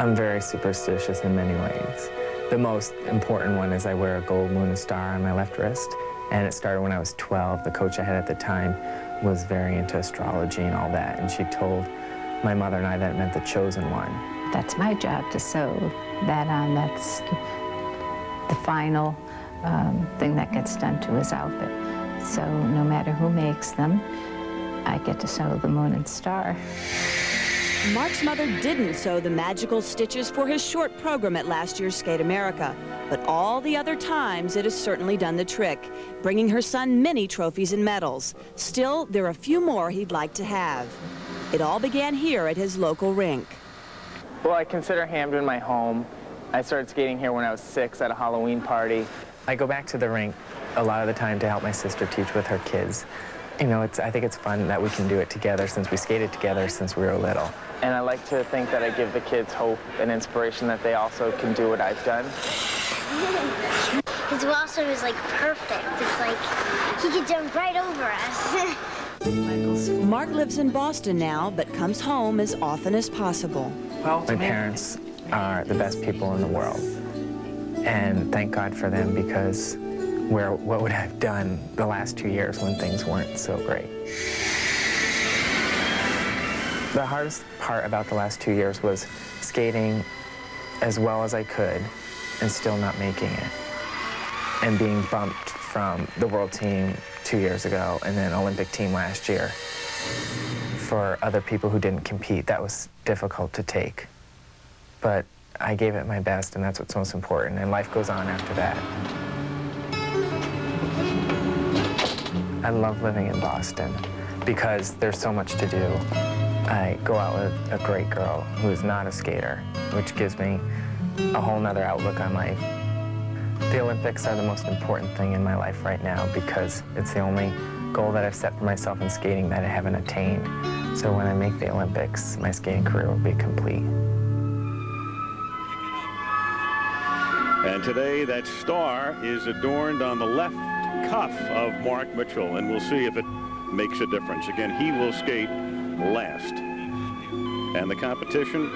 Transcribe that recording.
I'm very superstitious in many ways. The most important one is I wear a gold moon and star on my left wrist, and it started when I was 12. The coach I had at the time was very into astrology and all that, and she told my mother and I that it meant the chosen one. That's my job to sew that on. That's the final thing that gets done to his outfit. So no matter who makes them, I get to sew the moon and star. Mark's mother didn't sew the magical stitches for his short program at last year's Skate America, but all the other times it has certainly done the trick, bringing her son many trophies and medals. Still, there are a few more he'd like to have. It all began here at his local rink. Well, I consider Hamden my home. I started skating here when I was 6 at a Halloween party. I go back to the rink a lot of the time to help my sister teach with her kids. You know, I think it's fun that we can do it together since we skated together since we were little. And I like to think that I give the kids hope and inspiration that they also can do what I've done. His Walser is like perfect. It's like he could jump right over us. Mark lives in Boston now, but comes home as often as possible. Well, my parents are the best people in the world. And thank God for them, because what would I have done the last 2 years when things weren't so great? The hardest part about the last 2 years was skating as well as I could and still not making it. And being bumped from the world team 2 years ago and then Olympic team last year. For other people who didn't compete, that was difficult to take. But I gave it my best, and that's what's most important, and life goes on after that. I love living in Boston because there's so much to do. I go out with a great girl who is not a skater, which gives me a whole nother outlook on life. The Olympics are the most important thing in my life right now because it's the only goal that I've set for myself in skating that I haven't attained. So when I make the Olympics, my skating career will be complete. And today, that star is adorned on the left cuff of Mark Mitchell, and we'll see if it makes a difference. Again, he will skate last. And the competition